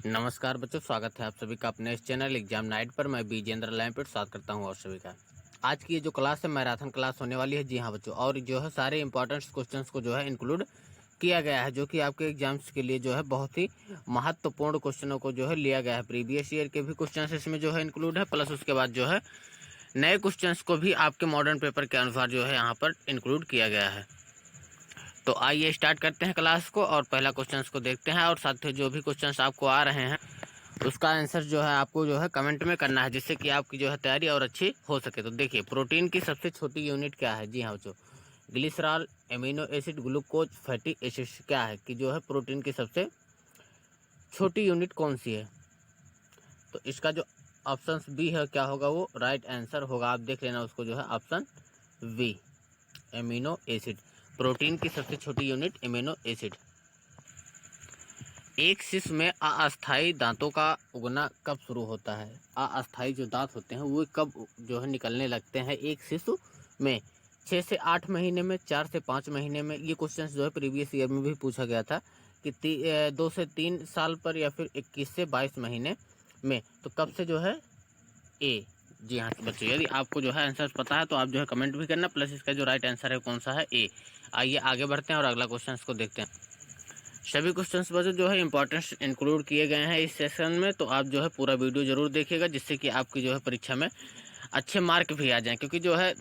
नमस्कार बच्चों, स्वागत है आप सभी का अपने इस चैनल एग्जाम नाइट पर। मैं बीजेंद्र लैंपेट स्वागत करता हूं और सभी का। आज की ये जो क्लास है मैराथन क्लास होने वाली है। जी हाँ बच्चों, और जो है सारे इंपॉर्टेंट क्वेश्चंस को जो है इंक्लूड किया गया है, जो कि आपके एग्जाम्स के लिए जो है बहुत ही महत्वपूर्ण क्वेश्चनों को जो है लिया गया है। प्रीवियस ईयर के भी क्वेश्चन इसमें जो है इंक्लूड है, प्लस उसके बाद जो है नए क्वेश्चंस को भी आपके मॉडर्न पेपर के अनुसार जो है यहाँ पर इंक्लूड किया गया है। तो आइए स्टार्ट करते हैं क्लास को और पहला क्वेश्चंस को देखते हैं। और साथ ही जो भी क्वेश्चंस आपको आ रहे हैं उसका आंसर जो है आपको जो है कमेंट में करना है, जिससे कि आपकी जो है तैयारी और अच्छी हो सके। तो देखिए, प्रोटीन की सबसे छोटी यूनिट क्या है? जी हाँ बच्चों, glycerol, amino acid, glucose, fatty acid क्या है कि जो है प्रोटीन की सबसे छोटी यूनिट कौन सी है? तो इसका जो ऑप्शन बी है क्या होगा? वो राइट आंसर होगा। आप देख लेना उसको, जो है option B, amino acid. Protein की सबसे छोटी यूनिट एमिनो एसिड। एक शिशु में अस्थायी दांतों का उगना कब शुरू होता है? अस्थायी जो दांत होते हैं वो कब जो है निकलने लगते हैं एक शिशु में? 6 से 8 महीने में, 4 से 5 महीने में। ये क्वेश्चन जो है प्रीवियस ईयर में भी पूछा गया था कि 2 से 3 साल पर या फिर 21 से 22 महीने में। तो कब से जो है? ए। जी हाँ बच्चों, यदि आपको जो है आंसर पता है तो आप जो है कमेंट भी करना, प्लस इसका जो राइट आंसर है कौन सा है? ए। आइए आगे बढ़ते हैं और अगला क्वेश्चन को देखते हैं। सभी क्वेश्चंस बच्चों जो है इंपॉर्टेंस इंक्लूड किए गए हैं इस सेशन में, तो आप जो है पूरा वीडियो जरूर देखिएगा, जिससे कि आपकी जो है परीक्षा में अच्छे मार्क भी आ जाएं। क्योंकि जो है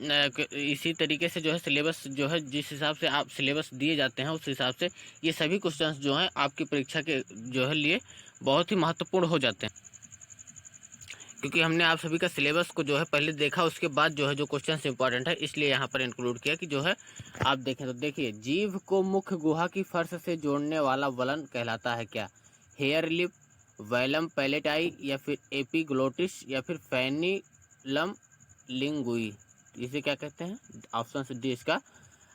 इसी तरीके से जो है सिलेबस जो है, जिस हिसाब से आप सिलेबस दिए जाते हैं उस हिसाब से ये सभी क्वेश्चंस जो हैं आपकी परीक्षा के जो है लिए बहुत ही महत्वपूर्ण हो जाते हैं। क्योंकि हमने आप सभी का सिलेबस को जो है पहले देखा, उसके बाद जो है जो क्वेश्चन इंपॉर्टेंट है इसलिए यहाँ पर इंक्लूड किया कि जो है आप देखें। तो देखिए, जीभ को मुख्य गुहा की फर्श से जोड़ने वाला वलन कहलाता है क्या? हेयर लिप, वैलम पैलेटाई, या फिर एपिग्लोटिस, या फिर फेनिलम लिंगुई। इसे क्या कहते हैं? ऑप्शन डी इसका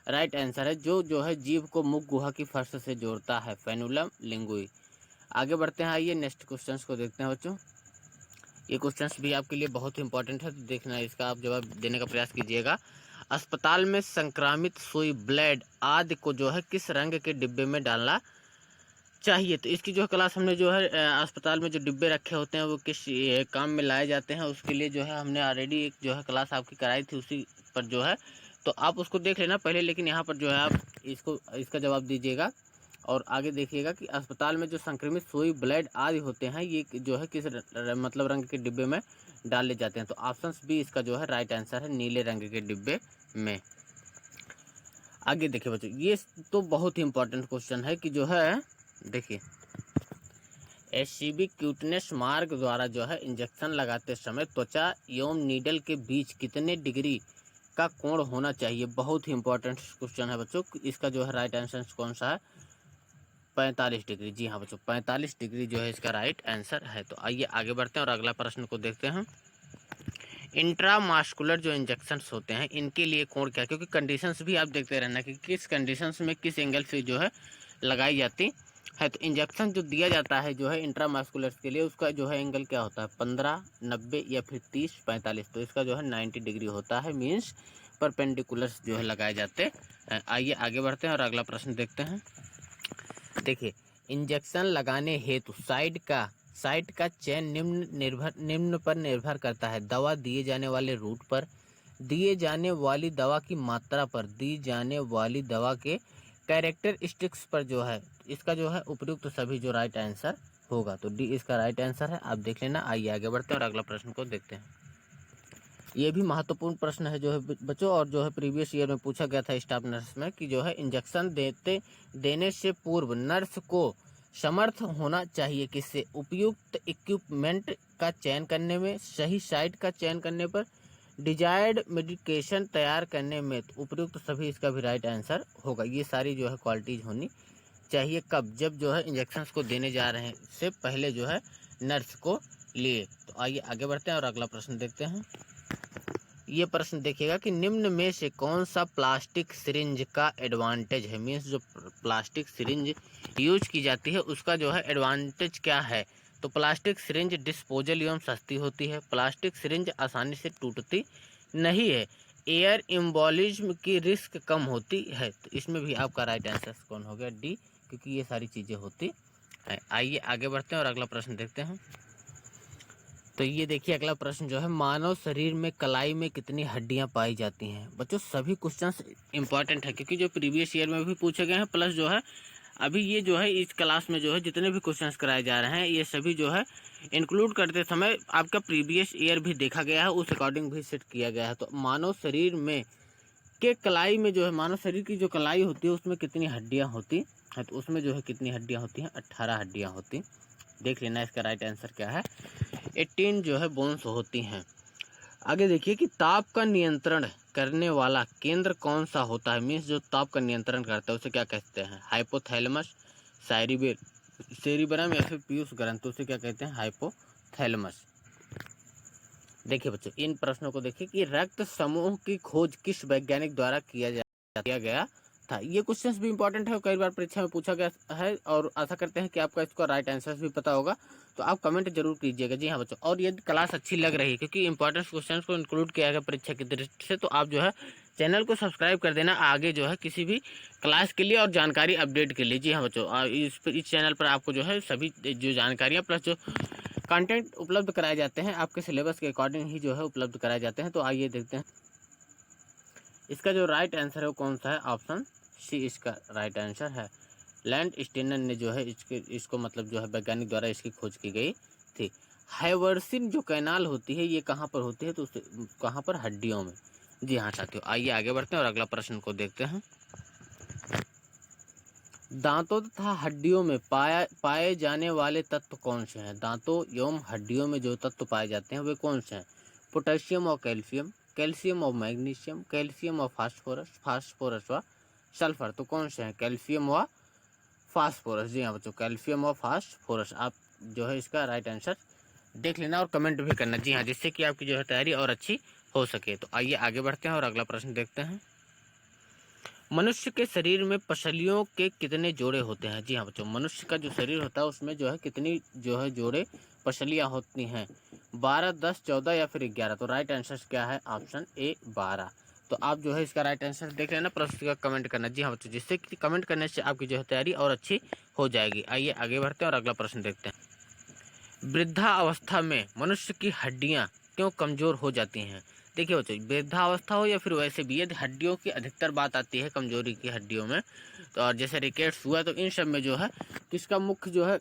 राइट आंसर है। जो है जीभ को मुख्य गुहा की फर्श से जोड़ता है, फेनुलम लिंगुई। आगे बढ़ते हैं, आइए नेक्स्ट क्वेश्चन को देखते हैं बच्चों। ये क्वेश्चंस भी आपके लिए बहुत ही इंपॉर्टेंट है, तो देखना, इसका आप जवाब देने का प्रयास कीजिएगा। अस्पताल में संक्रामित सुई, ब्लेड आदि को जो है किस रंग के डिब्बे में डालना चाहिए? तो इसकी जो है क्लास हमने जो है अस्पताल में जो डिब्बे रखे होते हैं वो किस काम में लाए जाते हैं उसके लिए जो है हमने ऑलरेडी एक जो है क्लास आपकी कराई थी, उसी पर जो है तो आप उसको देख लेना पहले। लेकिन यहाँ पर जो है आप इसका जवाब दीजिएगा और आगे देखिएगा कि अस्पताल में जो संक्रमित सुई, ब्लेड आदि होते हैं ये जो है किस मतलब रंग के डिब्बे में डाले जाते हैं? तो ऑप्शन बी इसका जो है राइट आंसर है, नीले रंग के डिब्बे में। आगे देखिए बच्चों, ये तो बहुत ही इंपॉर्टेंट क्वेश्चन है कि जो है देखिए, एचसीवी क्यूटनेस मार्ग द्वारा जो है इंजेक्शन लगाते समय त्वचा एवं नीडल के बीच कितने डिग्री का कोण होना चाहिए? बहुत ही इंपॉर्टेंट क्वेश्चन है बच्चों। इसका जो है राइट आंसर कौन सा है? 45 डिग्री। जी हाँ बच्चों, 45 डिग्री जो है इसका राइट आंसर है। तो आइए आगे बढ़ते हैं और अगला प्रश्न को देखते हैं। इंट्रामास्कुलर जो इंजेक्शंस होते हैं इनके लिए कोण क्या? क्योंकि कंडीशंस भी आप देखते रहना कि किस कंडीशंस में किस एंगल से जो है लगाई जाती है। तो इंजेक्शन जो दिया जाता है जो है इंट्रामास्कुलर के लिए, उसका जो है एंगल क्या होता है? 15, 90 या फिर 30, 45। तो इसका जो है 90 डिग्री होता है, मीन्स परपेंडिकुलर जो है लगाए जाते हैं। आइए आगे बढ़ते हैं और अगला प्रश्न देखते हैं। देखिए, इंजेक्शन लगाने हेतु साइट का चयन निम्न पर निर्भर करता है। दवा दिए जाने वाले रूट पर, दिए जाने वाली दवा की मात्रा पर, दी जाने वाली दवा के कैरेक्टरिस्टिक्स पर जो है। इसका जो है उपयुक्त सभी जो राइट आंसर होगा। तो डी इसका राइट आंसर है, आप देख लेना। आइए आगे बढ़ते हैं और अगला प्रश्न को देखते हैं। ये भी महत्वपूर्ण प्रश्न है जो है बच्चों, और जो है प्रीवियस ईयर में पूछा गया था स्टाफ नर्स में कि जो है इंजेक्शन देने से पूर्व नर्स को समर्थ होना चाहिए किससे? उपयुक्त इक्विपमेंट का चयन करने में, सही साइट का चयन करने पर, डिजायर्ड मेडिकेशन तैयार करने में। तो उपयुक्त सभी इसका भी राइट आंसर होगा। ये सारी जो है क्वालिटीज होनी चाहिए कब? जब जो है इंजेक्शंस को देने जा रहे हैं से पहले जो है नर्स को लिए। तो आइए आगे बढ़ते हैं और अगला प्रश्न देखते हैं। ये प्रश्न देखिएगा कि निम्न में से कौन सा प्लास्टिक सिरिंज का एडवांटेज है? मीन्स जो प्लास्टिक सिरिंज यूज की जाती है उसका जो है एडवांटेज क्या है? तो प्लास्टिक सिरिंज डिस्पोजल एवं सस्ती होती है, प्लास्टिक सिरिंज आसानी से टूटती नहीं है, एयर एम्बोलिज्म की रिस्क कम होती है। तो इसमें भी आपका राइट आंसर कौन हो गया? डी, क्योंकि ये सारी चीज़ें होती है। आइए आगे बढ़ते हैं और अगला प्रश्न देखते हैं। तो ये देखिए अगला प्रश्न जो है, मानव शरीर में कलाई में कितनी हड्डियां पाई जाती हैं। बच्चों सभी क्वेश्चंस इंपॉर्टेंट है क्योंकि जो प्रीवियस ईयर में भी पूछे गए हैं, प्लस जो है अभी ये जो है इस क्लास में जो है जितने भी क्वेश्चंस कराए जा रहे हैं ये सभी जो है इंक्लूड करते समय आपका प्रीवियस ईयर भी देखा गया है, उस अकॉर्डिंग भी सेट किया गया है। तो मानव शरीर में के कलाई में जो है, मानव शरीर की जो कलाई होती है उसमें कितनी हड्डियां होती है, तो उसमें जो है कितनी हड्डियां होती हैं, 18 हड्डियां होती। देख लेना इसका राइट आंसर क्या है, 18 जो है बोन्स होती हैं। आगे देखिए कि ताप का नियंत्रण करने वाला केंद्र कौन सा होता है, मीन्स जो ताप का नियंत्रण करता है उसे क्या कहते हैं, हाइपोथैलेमस, सेरिबरम या फिर पीयूष ग्रंथि, उसे क्या कहते हैं, हाइपोथैलेमस। देखिए बच्चों इन प्रश्नों को देखिए कि रक्त समूह की खोज किस वैज्ञानिक द्वारा किया गया था। ये क्वेश्चंस भी इंपॉर्टेंट है और कई बार परीक्षा में पूछा गया है और आशा करते हैं कि आपका इसका राइट आंसर भी पता होगा, तो आप कमेंट जरूर कीजिएगा। जी हाँ बच्चों, और यदि क्लास अच्छी लग रही है क्योंकि इंपॉर्टेंट क्वेश्चंस को इंक्लूड किया गया परीक्षा की दृष्टि से, तो आप जो है चैनल को सब्सक्राइब कर देना आगे जो है किसी भी क्लास के लिए और जानकारी अपडेट के लिए। जी हाँ बच्चों, इस चैनल पर आपको जो है सभी जो जानकारियाँ प्लस जो कंटेंट उपलब्ध कराए जाते हैं आपके सिलेबस के अकॉर्डिंग ही जो है उपलब्ध कराए जाते हैं। तो आइए देखते हैं इसका जो राइट आंसर है वो कौन सा है, ऑप्शन सी इसका राइट आंसर है। लैंड स्टेनर ने जो है इसको मतलब जो है वैज्ञानिक द्वारा इसकी खोज की गई थी। हाइवर्सिन जो कैनाल होती है ये कहाँ पर होती है, तो उसे कहाँ पर, हड्डियों में। जी हाँ साथियों, आइए आगे बढ़ते हैं और अगला प्रश्न को देखते हैं। दांतों तथा हड्डियों में पाए जाने वाले तत्व कौन से हैं। दांतों एवं हड्डियों में जो तत्व पाए जाते हैं वे कौन से हैं, पोटेशियम और कैल्शियम, कैल्शियम और मैग्नीशियम, कैल्शियम और फास्फोरस, फास्फोरस व सल्फर। तो कौन से हैं, कैल्शियम व फास्फोरस। जी हाँ बच्चों, कैल्शियम और फास्फोरस आप जो है इसका राइट आंसर देख लेना और कमेंट भी करना। जी हाँ, जिससे कि आपकी जो है तैयारी और अच्छी हो सके। तो आइए आगे बढ़ते हैं और अगला प्रश्न देखते हैं। मनुष्य के शरीर में पसलियों के कितने जोड़े होते हैं। जी हाँ बच्चों, मनुष्य का जो शरीर होता है उसमें जो है कितनी जो है जोड़े पसलियाँ होती हैं, 12, 10, 14 या फिर 11। तो राइट आंसर क्या है, ऑप्शन ए 12। तो आप जो है इसका राइट आंसर देख लेना, प्लस का कमेंट करना। जी हाँ बच्चों, जिससे कि कमेंट करने से आपकी जो है तैयारी और अच्छी हो जाएगी। आइए आगे बढ़ते हैं और अगला प्रश्न देखते हैं। वृद्धावस्था में मनुष्य की हड्डियाँ क्यों कमजोर हो जाती हैं। देखिए बच्चों, वृद्धावस्था हो या फिर वैसे भी, यदि हड्डियों की अधिकतर बात आती है कमजोरी की हड्डियों में, तो और जैसे रिकेट्स हुआ, तो इन सब में जो है किसका मुख्य जो है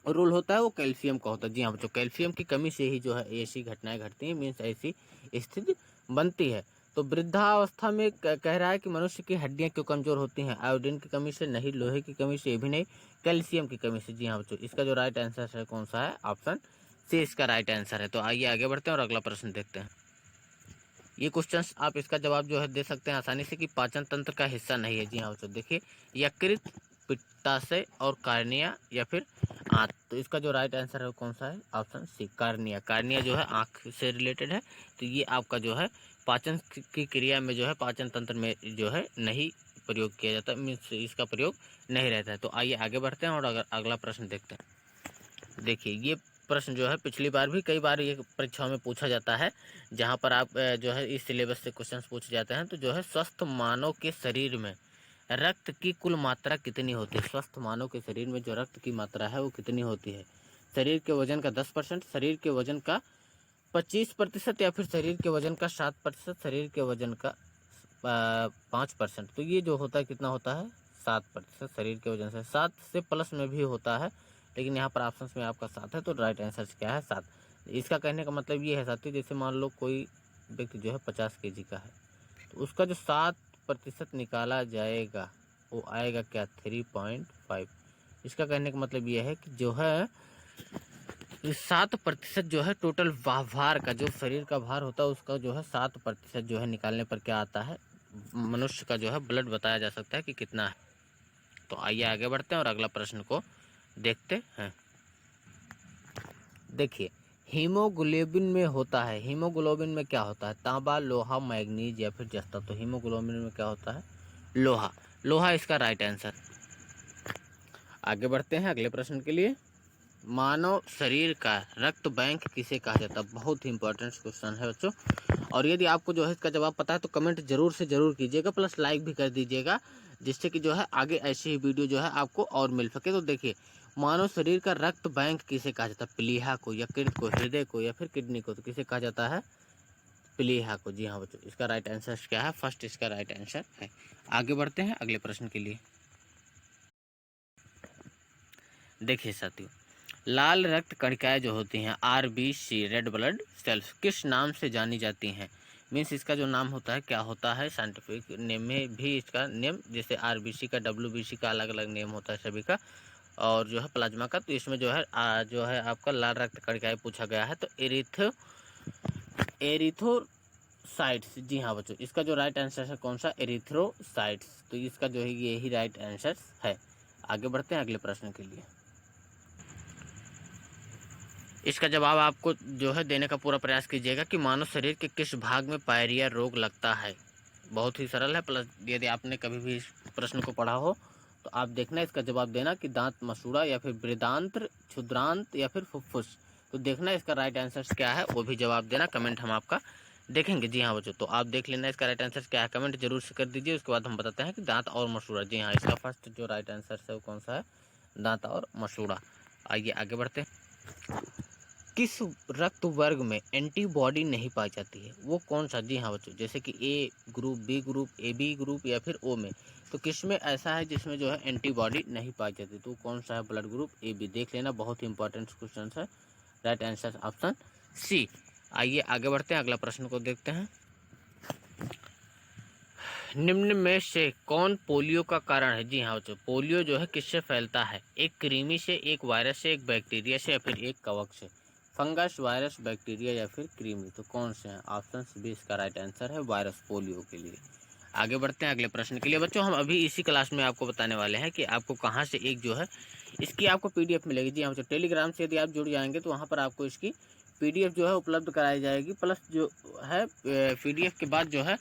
रोल होता है, वो कैल्शियम का होता है। जी हाँ बच्चों, कैल्शियम की कमी से ही जो है ऐसी घटनाएं घटती हैं, मीन्स ऐसी स्थिति बनती है। तो वृद्धावस्था में कह रहा है कि मनुष्य की हड्डियां क्यों कमजोर होती हैं, आयोडीन की कमी से नहीं, लोहे की कमी से भी नहीं, कैल्शियम की कमी से। जी हाँ बच्चों, इसका जो राइट आंसर है कौन सा है, ऑप्शन सी इसका राइट आंसर है। तो आइए आगे बढ़ते हैं और अगला प्रश्न देखते हैं। ये क्वेश्चंस आप इसका जवाब जो है दे सकते हैं आसानी से कि पाचन तंत्र का हिस्सा नहीं है। जी हाँ बच्चों, देखिए यकृत, पित्ताशय और कार्निया या फिर आंत। तो इसका जो राइट आंसर है कौन सा है, ऑप्शन सी कार्निया। कार्निया जो है आंख से रिलेटेड है, तो ये आपका जो है पाचन की क्रिया में जो है पाचन तंत्र में जो है नहीं प्रयोग किया जाता, मीन्स इसका प्रयोग नहीं रहता है। तो आइए आगे बढ़ते हैं और अगला प्रश्न देखते हैं। देखिए ये प्रश्न जो है पिछली बार भी कई बार ये परीक्षाओं में पूछा जाता है, जहाँ पर आप जो है इस सिलेबस से क्वेश्चंस पूछे जाते हैं। तो जो है स्वस्थ मानव के शरीर में रक्त की कुल मात्रा कितनी होती है। स्वस्थ मानव के शरीर में जो रक्त की मात्रा है वो कितनी होती है, शरीर के वजन का 10%, शरीर के वजन का 25% या फिर शरीर के वजन का 7%, शरीर के वजन का 5%। तो ये जो होता है कितना होता है, 7%। शरीर के वजन से 7 से प्लस में भी होता है, लेकिन यहाँ पर ऑप्शन में आपका 7 है, तो राइट आंसर क्या है, 7। इसका कहने का मतलब ये है साथी, जैसे मान लो कोई व्यक्ति जो है 50 kg का है, तो उसका जो 7% निकाला जाएगा वो आएगा क्या, 3.5। इसका कहने का मतलब ये है कि जो है 7% जो है टोटल भार का, जो शरीर का भार होता है उसका जो है 7% जो है निकालने पर क्या आता है, मनुष्य का जो है ब्लड बताया जा सकता है कि कितना है। तो आइए आगे बढ़ते हैं और अगला प्रश्न को देखते हैं। देखिए हीमोग्लोबिन में होता है, हीमोग्लोबिन में क्या होता है, तांबा, लोहा, मैग्नीज या फिर जस्ता। तो हीमोग्लोबिन में क्या होता है, लोहा। लोहा इसका राइट आंसर। आगे बढ़ते हैं अगले प्रश्न के लिए। मानव शरीर का रक्त बैंक किसे कहा जाता है। बहुत ही इंपॉर्टेंट क्वेश्चन है बच्चों, और यदि आपको जो है इसका जवाब पता है तो कमेंट जरूर से जरूर कीजिएगा, प्लस लाइक भी कर दीजिएगा, जिससे कि जो है आगे ऐसी ही वीडियो जो है आपको और मिल सके। तो देखिए मानव शरीर का रक्त बैंक किसे कहा जाता है? प्लीहा को, यकृत को, हृदय को या फिर किडनी को? तो किसे कहा जाता है? प्लीहा को। जी हाँ बच्चों, इसका राइट आंसर क्या है? फर्स्ट इसका राइट आंसर है। आगे बढ़ते हैं अगले प्रश्न के लिए। देखिए साथियों, लाल रक्त कणिकाएं जो होती हैं RBC, रेड ब्लड सेल्स, किस नाम से जानी जाती हैं? मीन्स इसका जो नाम होता है क्या होता है? साइंटिफिक नेम में भी इसका नेम, जैसे RBC का, WBC का अलग अलग नेम होता है सभी का, और जो है प्लाज्मा का। तो इसमें जो है आपका लाल रक्त कणिकाएं पूछा गया है, तो एरिथ्रोसाइट्स। जी हाँ बच्चों, इसका जो राइट आंसर है कौन सा? एरिथ्रोसाइट्स। तो इसका जो है यही राइट आंसर है। आगे बढ़ते हैं अगले प्रश्न के लिए। इसका जवाब आपको जो है देने का पूरा प्रयास कीजिएगा कि मानव शरीर के किस भाग में पायरिया रोग लगता है। बहुत ही सरल है, प्लस यदि आपने कभी भी इस प्रश्न को पढ़ा हो तो आप देखना, इसका जवाब देना कि दांत, मसूड़ा या फिर बृहदांत्र, क्षुद्रांत या फिर फुफ्फुस। तो देखना इसका राइट आंसर क्या है, वो भी जवाब देना। कमेंट हम आपका देखेंगे। जी हाँ बच्चों, तो आप देख लेना इसका राइट आंसर क्या है, कमेंट जरूर से कर दीजिए। उसके बाद हम बताते हैं कि दांत और मसूड़ा। जी हाँ, इसका फर्स्ट जो राइट आंसर है वो कौन सा है? दांत और मसूड़ा। आइए आगे बढ़ते हैं। किस रक्त वर्ग में एंटीबॉडी नहीं पाई जाती है? वो कौन सा? जी हाँ बच्चों, जैसे कि A group, B group, AB group या फिर O में। तो किस में ऐसा है जिसमें जो है एंटीबॉडी नहीं पाई जाती? तो कौन सा है? Blood group AB। देख लेना, बहुत ही इंपॉर्टेंट क्वेश्चन है। Right answer option C। आइए आगे बढ़ते हैं, अगला प्रश्न को देखते हैं। निम्न में से कौन पोलियो का कारण है? जी हाँ बच्चों, पोलियो जो है किससे फैलता है? एक कृमि से, एक वायरस से, एक बैक्टीरिया से या फिर एक कवक से? फंगस, वायरस, बैक्टीरिया या फिर कृमि? तो कौन से हैं? ऑप्शन बी इसका राइट आंसर है, वायरस, पोलियो के लिए। आगे बढ़ते हैं अगले प्रश्न के लिए। बच्चों हम अभी इसी क्लास में आपको बताने वाले हैं कि आपको कहाँ से एक जो है इसकी आपको PDF मिलेगी। जी हाँ बच्चों, टेलीग्राम से यदि आप जुड़ जाएंगे तो वहाँ पर आपको इसकी PDF जो है उपलब्ध कराई जाएगी। प्लस जो है PDF के बाद जो है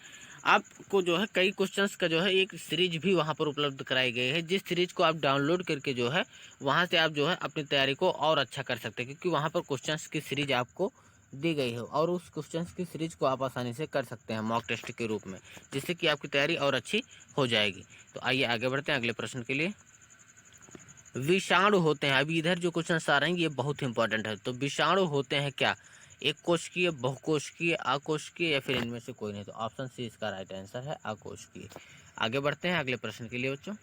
आपको जो है कई क्वेश्चंस का जो है एक सीरीज भी वहाँ पर उपलब्ध कराई गई है, जिस सीरीज को आप डाउनलोड करके जो है वहाँ से आप जो है अपनी तैयारी को और अच्छा कर सकते हैं, क्योंकि वहाँ पर क्वेश्चंस की सीरीज आपको दी गई है और उस क्वेश्चंस की सीरीज को आप आसानी से कर सकते हैं मॉक टेस्ट के रूप में, जिससे कि आपकी तैयारी और अच्छी हो जाएगी। तो आइए आगे बढ़ते हैं अगले प्रश्न के लिए। विषाणु होते हैं, अभी इधर जो क्वेश्चन आ रहे हैं ये बहुत इंपॉर्टेंट है। तो विषाणु होते हैं क्या? एक कोशिकीय, बहुकोशिकीय, अकोशिकीय या फिर इनमें से कोई नहीं? तो ऑप्शन C इसका राइट आंसर है, अकोशिकीय। आगे बढ़ते हैं अगले प्रश्न के लिए बच्चों।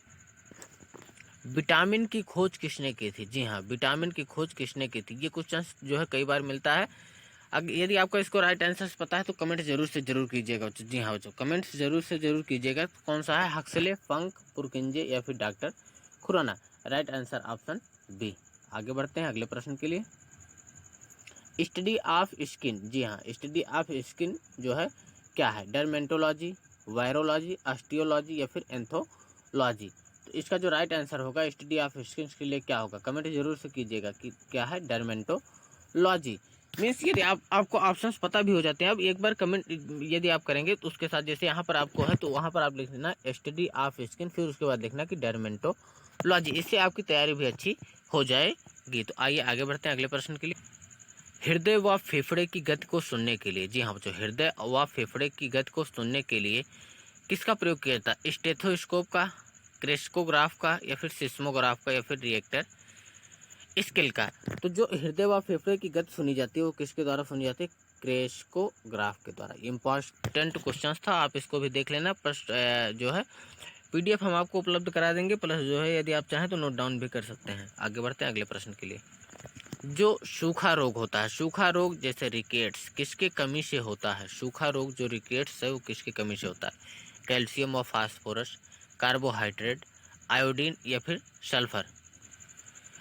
विटामिन की खोज किसने की थी? जी हाँ, विटामिन की खोज किसने की थी? ये क्वेश्चन जो है कई बार मिलता है। यदि आपको इसको राइट आंसर पता है तो कमेंट जरूर से जरूर कीजिएगा बच्चों। जी हाँ बच्चों, कमेंट जरूर से जरूर कीजिएगा। कौन सा है? हक्सले, फंक, पुरकिंजे या फिर doctor Khurana? Right answer option B। आगे बढ़ते हैं अगले प्रश्न के लिए। Study of skin. जी हाँ, स्टडी ऑफ स्किन जो है क्या है? डर्मेटोलॉजी, वायरोलॉजी, ऑस्टियोलॉजी या फिर एंथोलॉजी? तो इसका जो राइट आंसर होगा स्टडी ऑफ स्किन के लिए क्या होगा? कमेंट जरूर से कीजिएगा कि क्या है? डर्मेटोलॉजी। मीन्स यदि आपको ऑप्शंस पता भी हो जाते हैं, अब एक बार कमेंट यदि आप करेंगे तो उसके साथ जैसे यहाँ पर आपको है तो वहाँ पर आप लिख देना स्टडी ऑफ स्किन, फिर उसके बाद लिखना कि डर्मेटोलॉजी। इससे आपकी तैयारी भी अच्छी हो जाएगी। तो आइए आगे बढ़ते हैं अगले प्रश्न के लिए। हृदय व फेफड़े की गति को सुनने के लिए, जी हाँ बच्चों, हृदय व फेफड़े की गति को सुनने के लिए किसका प्रयोग किया जाता है? स्टेथोस्कोप का, क्रेस्कोग्राफ का या फिर सिस्मोग्राफ का या फिर रिएक्टर स्केल का? तो जो हृदय व फेफड़े की गति सुनी जाती है वो किसके द्वारा सुनी जाती है? क्रेस्कोग्राफ के द्वारा। इंपॉर्टेंट क्वेश्चन था, आप इसको भी देख लेना। प्लस जो है PDF हम आपको उपलब्ध करा देंगे, प्लस जो है यदि आप चाहें तो नोट डाउन भी कर सकते हैं। आगे बढ़ते हैं अगले प्रश्न के लिए। जो सूखा रोग होता है, सूखा रोग जैसे रिकेट्स, किसके कमी से होता है? सूखा रोग जो रिकेट्स है वो किसकी कमी से होता है? कैल्शियम और फास्फोरस, कार्बोहाइड्रेट, आयोडीन या फिर सल्फर?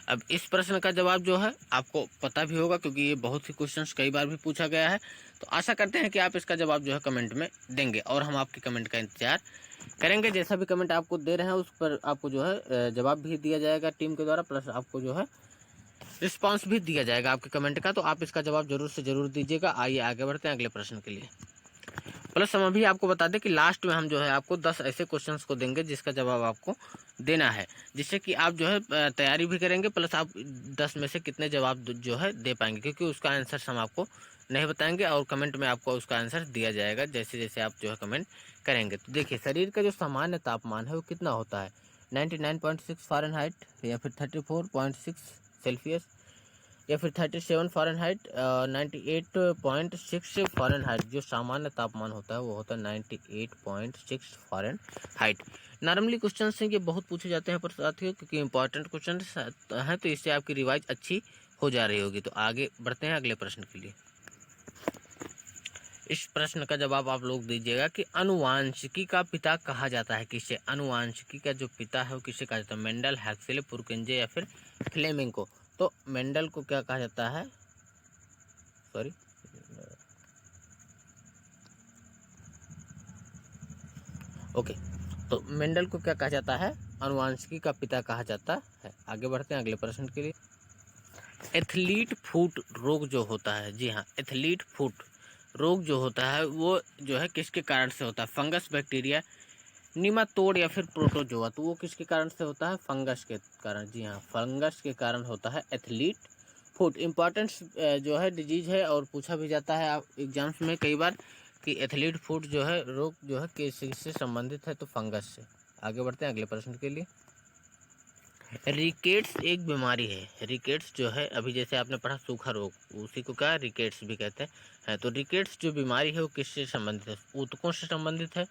अब इस प्रश्न का जवाब जो है आपको पता भी होगा, क्योंकि ये बहुत ही क्वेश्चंस कई बार भी पूछा गया है। तो आशा करते हैं कि आप इसका जवाब जो है कमेंट में देंगे और हम आपके कमेंट का इंतजार करेंगे। जैसा भी कमेंट आपको दे रहे हैं उस पर आपको जो है जवाब भी दिया जाएगा टीम के द्वारा, प्लस आपको जो है रिस्पांस भी दिया जाएगा आपके कमेंट का। तो आप इसका जवाब जरूर से जरूर दीजिएगा। आइए आगे बढ़ते हैं अगले प्रश्न के लिए। प्लस हम अभी आपको बता दें कि लास्ट में हम जो है आपको 10 ऐसे क्वेश्चंस को देंगे जिसका जवाब आपको देना है, जिससे कि आप जो है तैयारी भी करेंगे, प्लस आप 10 में से कितने जवाब जो है दे पाएंगे, क्योंकि उसका आंसर हम आपको नहीं बताएंगे और कमेंट में आपको उसका आंसर दिया जाएगा जैसे जैसे आप जो है कमेंट करेंगे। तो देखिए, शरीर का जो सामान्य तापमान है वो कितना होता है? 99.6 फ़ारेनहाइट या फिर 34.6 सेल्सियस या फिर 37 फ़ारेनहाइट, 98.6 फ़ारेनहाइट। जो सामान्य तापमान होता है वो होता है 98.6 फ़ारेनहाइट। नॉर्मली क्वेश्चन हैं ये बहुत पूछे जाते हैं पर साथियों, क्योंकि इंपॉर्टेंट क्वेश्चन हैं तो इससे आपकी रिवाइज अच्छी हो जा रही होगी। तो आगे बढ़ते हैं अगले प्रश्न के लिए। इस प्रश्न का जवाब आप लोग दीजिएगा कि अनुवांशिकी का पिता कहा जाता है किसे? अनुवांशिकी का जो पिता है वो किसे कहा जाता है? मेंडल, हैक्सेल, पुरकिंजे या फिर फ्लेमिंग। तो मेंडल को क्या कहा जाता है? सॉरी, ओके, तो मेंडल को क्या कहा जाता है? अनुवांशिकी का पिता कहा जाता है। आगे बढ़ते हैं अगले प्रश्न के लिए। एथलीट फुट रोग जो होता है, जी हाँ, एथलीट फुट रोग जो होता है वो जो है किसके कारण से होता है? फंगस, बैक्टीरिया, निमातोड या फिर प्रोटोजोआ। तो वो किसके कारण से होता है? फंगस के कारण। जी हाँ, फंगस के कारण होता है एथलीट फुट। इम्पॉर्टेंट जो है डिजीज है और पूछा भी जाता है आप एग्जाम्स में कई बार कि एथलीट फुट जो है रोग जो है किससे संबंधित है? तो फंगस से। आगे बढ़ते हैं अगले प्रश्न के लिए। रिकेट्स एक बीमारी है। रिकेट्स जो है अभी जैसे आपने पढ़ा सूखा रोग, उसी को क्या रिकेट्स भी कहते हैं। तो रिकेट्स जो बीमारी है वो किससे संबंधित है? ऊतकों से संबंधित है,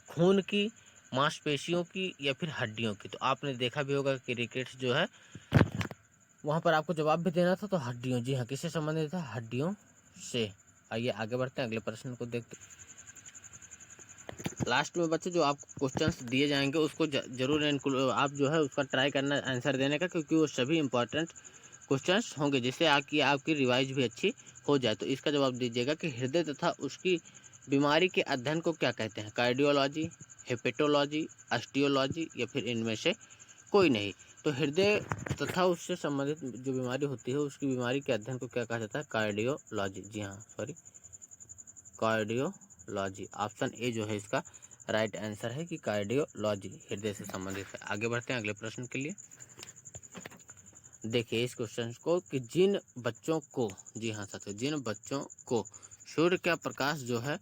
खून की, मांसपेशियों की या फिर हड्डियों की। तो आपने देखा भी होगा कि रिकेट्स जो है वहाँ पर आपको जवाब भी देना था, तो हड्डियों, जी हाँ, किससे संबंधित है? हड्डियों से। आइए आगे बढ़ते हैं अगले प्रश्न को देखते। लास्ट में बच्चे जो आपको क्वेश्चंस दिए जाएंगे उसको जरूर आप जो है उसका ट्राई करना आंसर देने का, क्योंकि वो सभी इंपॉर्टेंट क्वेश्चंस होंगे जिससे आपकी रिवाइज भी अच्छी हो जाए। तो इसका जवाब दीजिएगा कि हृदय तथा उसकी बीमारी के अध्ययन को क्या कहते हैं? कार्डियोलॉजी, हेपेटोलॉजी, ऑस्टियोलॉजी या फिर इनमें से कोई नहीं। तो हृदय तथा उससे संबंधित जो बीमारी होती है उसकी बीमारी के अध्ययन को क्या कहा जाता है? कार्डियोलॉजी। जी हाँ, सॉरी, कार्डियोलॉजी। ऑप्शन ए जो है इसका राइट आंसर है कि कार्डियोलॉजी हृदय से संबंधित है। आगे बढ़ते हैं अगले प्रश्न के लिए। देखिए इस क्वेश्चन को कि जिन बच्चों को, जी हाँ साथियों, जिन बच्चों को सूर्य का प्रकाश जो है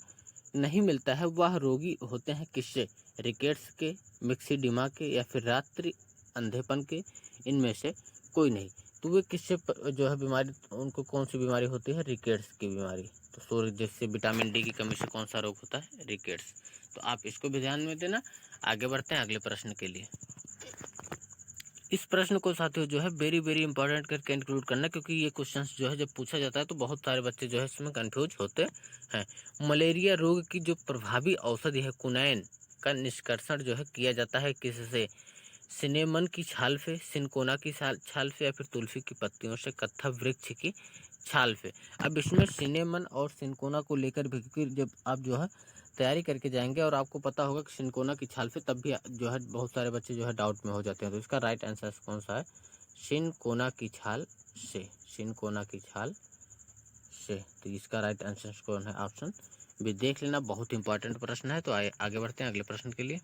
नहीं मिलता है वह रोगी होते हैं किससे? रिकेट्स के, मिक्सिडिमा के या फिर रात्रि अंधेपन के, इनमें से कोई नहीं। तो वे किससे जो है बीमारी, उनको कौन सी बीमारी होती है? रिकेट्स की बीमारी। तो सूर्य जैसे विटामिन डी की कमी से कौन सा रोग होता है? रिकेट्स। तो आप इसको भी ध्यान में देना। आगे बढ़ते हैं अगले प्रश्न के लिए। इस प्रश्न को साथियों जो है वेरी वेरी इंपॉर्टेंट करके इंक्लूड करना, क्योंकि ये क्वेश्चंस जो है जब पूछा जाता है तो बहुत सारे बच्चे जो है इसमें कंफ्यूज होते हैं। मलेरिया रोग की जो प्रभावी औषधि है कुनैन का निष्कर्षण जो है किया जाता है किससे? सिनेमन की छाल से, सिनकोना की छाल से या फिर तुलसी की पत्तियों से, कत्था वृक्ष की छाल से। अब इसमें सिनेमन और सिनकोना को लेकर भी, क्योंकि जब आप जो है तैयारी करके जाएंगे और आपको पता होगा कि सिनकोना की छाल से, तब भी जो है बहुत सारे बच्चे जो है डाउट में हो जाते हैं। तो इसका राइट आंसर कौन सा है? सिनकोना की छाल से। सिनकोना की छाल से। तो इसका राइट आंसर कौन है? ऑप्शन भी देख लेना, बहुत इंपॉर्टेंट प्रश्न है। तो आगे बढ़ते हैं अगले प्रश्न के लिए।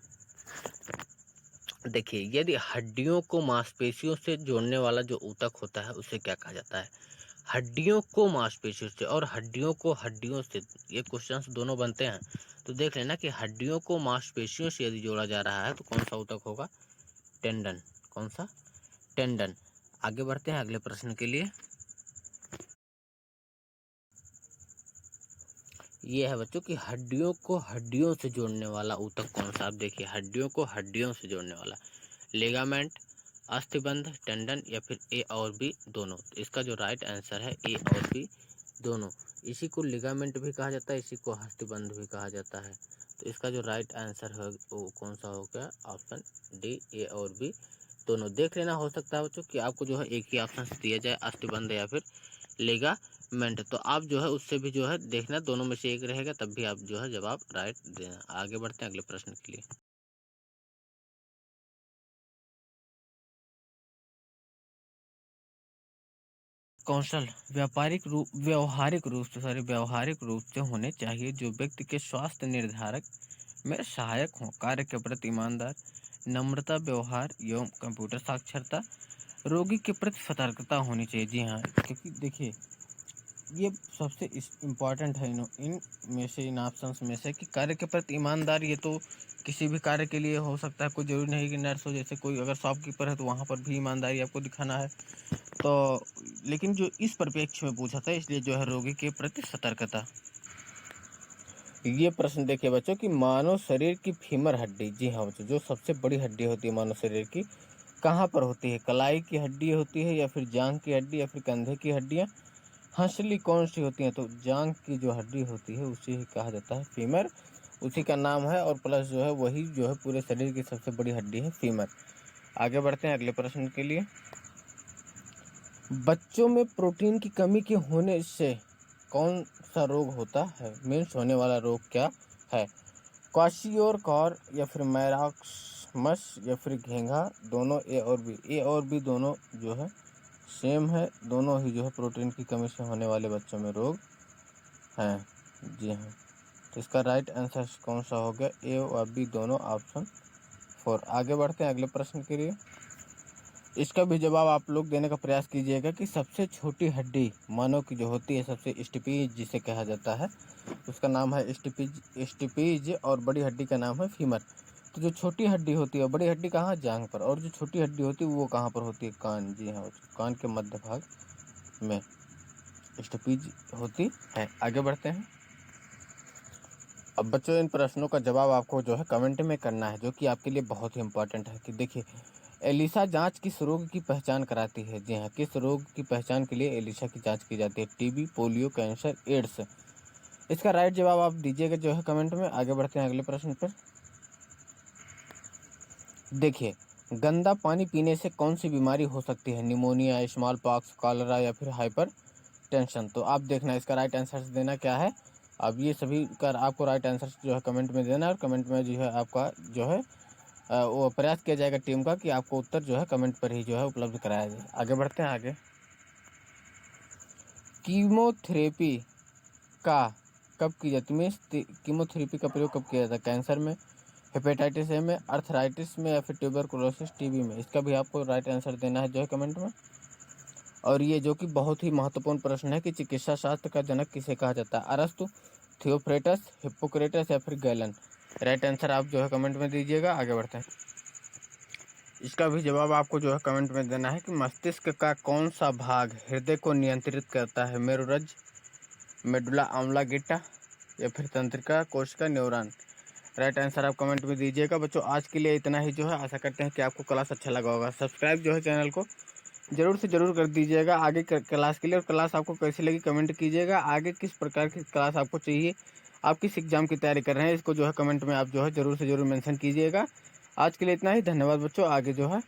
देखिए यदि हड्डियों को मांसपेशियों से जोड़ने वाला जो ऊतक होता है उसे क्या कहा जाता है? हड्डियों को मांसपेशियों से और हड्डियों को हड्डियों से, ये क्वेश्चंस दोनों बनते हैं। तो देख लेना कि हड्डियों को मांसपेशियों से यदि जोड़ा जा रहा है तो कौन सा ऊतक होगा? टेंडन। कौन सा? टेंडन। आगे बढ़ते हैं अगले प्रश्न के लिए। ये है बच्चों कि हड्डियों को हड्डियों से जोड़ने वाला ऊतक कौन सा? आप देखिए, हड्डियों को हड्डियों से जोड़ने वाला, लिगामेंट, अस्थिबंध, टेंडन या फिर ए और बी दोनों। तो इसका जो राइट आंसर है ए और बी दोनों। इसी को लिगामेंट भी कहा जाता है, इसी को अस्थिबंध भी कहा जाता है। तो इसका जो राइट आंसर है वो कौन सा हो गया? ऑप्शन डी, ए और बी दोनों। देख लेना, हो सकता है बच्चों कि आपको जो है एक ही ऑप्शन दिया जाए, अस्थिबंध या फिर लिगामेंट। तो आप जो है उससे भी जो है देखना, दोनों में से एक रहेगा, तब भी आप जो है जवाब राइट देना। आगे बढ़ते हैं अगले प्रश्न के लिए। कौशल व्यवहारिक रूप से होने चाहिए जो व्यक्ति के स्वास्थ्य निर्धारक में सहायक हों। कार्य के प्रति ईमानदार, नम्रता, व्यवहार एवं कंप्यूटर साक्षरता, रोगी के प्रति सतर्कता होनी चाहिए। जी हाँ, क्योंकि देखिए ये सबसे इम्पॉर्टेंट है इन में से, इन ऑप्शंस में से, कि कार्य के प्रति ईमानदार। ये तो किसी भी कार्य के लिए हो सकता है, कोई जरूरी नहीं कि नर्स हो, जैसे कोई अगर शॉपकीपर है तो वहाँ पर भी ईमानदारी आपको दिखाना है। तो लेकिन जो इस परिप्रेक्ष्य में पूछा था, इसलिए जो है रोगी के प्रति सतर्कता। ये प्रश्न देखिए बच्चों कि मानव शरीर की फीमर हड्डी, जी हाँ बच्चों, जो सबसे बड़ी हड्डी होती है मानव शरीर की, कहाँ पर होती है? कलाई की हड्डी होती है, या फिर जांघ की हड्डी, या फिर कंधे की हड्डियाँ? हंसली कौन सी होती हैं? तो जांघ की जो हड्डी होती है उसी ही कहा जाता है फीमर, उसी का नाम है, और प्लस जो है वही जो है पूरे शरीर की सबसे बड़ी हड्डी है फीमर। आगे बढ़ते हैं अगले प्रश्न के लिए। बच्चों में प्रोटीन की कमी के होने से कौन सा रोग होता है? मीन्स होने वाला रोग क्या है? क्वाशियोरकॉर, या फिर मैराक्समस, या फिर घेंघा? दोनों ए और बी दोनों जो है सेम है, दोनों ही जो है प्रोटीन की कमी से होने वाले बच्चों में रोग हैं। जी हाँ, तो इसका राइट आंसर कौन सा हो गया? ए और बी दोनों, ऑप्शन 4। आगे बढ़ते हैं अगले प्रश्न के लिए। इसका भी जवाब आप लोग देने का प्रयास कीजिएगा कि सबसे छोटी हड्डी मानव की जो होती है, सबसे स्टिपीज जिसे कहा जाता है, उसका नाम है स्टिपीज, और बड़ी हड्डी का नाम है फीमर। तो जो छोटी हड्डी होती है, बड़ी हड्डी कहाँ? जांघ पर। और जो छोटी हड्डी होती है वो कहाँ पर होती है? कान। जी हाँ, कान के मध्य भाग में स्टिपीज होती है। आगे बढ़ते हैं। अब बच्चों इन प्रश्नों का जवाब आपको जो है कमेंट में करना है, जो कि आपके लिए बहुत ही इंपॉर्टेंट है। कि देखिए, एलिसा जांच किस रोग की पहचान कराती है? जी हाँ, किस रोग की पहचान के लिए एलिसा की जांच की जाती है? TB, polio, cancer, AIDS? इसका राइट जवाब आप दीजिएगा जो है कमेंट में। आगे बढ़ते हैं अगले प्रश्न पर। देखिए, गंदा पानी पीने से कौन सी बीमारी हो सकती है? निमोनिया, स्मॉल पॉक्स, कॉलरा, या फिर हाइपर टेंशन? तो आप देखना इसका राइट आंसर देना क्या है। अब ये सभी का आपको राइट आंसर जो है कमेंट में देना है, और कमेंट में जो है आपका जो है वो प्रयास किया जाएगा टीम का कि आपको उत्तर जो है कमेंट पर ही जो है उपलब्ध कराया जाए। आगे बढ़ते हैं आगे। कीमोथेरेपी का कब की जाती है? कीमोथेरेपी का प्रयोग कब किया जाता है? कैंसर में, हेपेटाइटिस ए में, अर्थराइटिस में, या फिर ट्यूबरकुलोसिस, टीबी में? इसका भी आपको राइट आंसर देना है जो है कमेंट में। और ये जो कि बहुत ही महत्वपूर्ण प्रश्न है कि चिकित्सा शास्त्र का जनक किसे कहा जाता है? अरस्तु, थियोफ्रेटस, हिप्पोक्रेटस, या फिर गैलन? राइट आंसर आप जो है कमेंट में दीजिएगा। आगे बढ़ते हैं। इसका भी जवाब आपको जो है कमेंट में देना है कि मस्तिष्क का कौन सा भाग हृदय को नियंत्रित करता है? मेरुरज्ज, मेडुला ऑब्लांगेटा, या फिर तंत्रिका कोशिका, न्यूरॉन? राइट आंसर आप कमेंट में दीजिएगा। बच्चों आज के लिए इतना ही जो है। आशा करते हैं कि आपको क्लास अच्छा लगा होगा। सब्सक्राइब जो है चैनल को जरूर से जरूर कर दीजिएगा आगे क्लास के लिए। और क्लास आपको कैसी लगी कमेंट कीजिएगा। आगे किस प्रकार की क्लास आपको चाहिए, आप किस एग्जाम की तैयारी कर रहे हैं, इसको जो है कमेंट में आप जो है जरूर से जरूर मेंशन कीजिएगा। आज के लिए इतना ही। धन्यवाद बच्चों। आगे जो है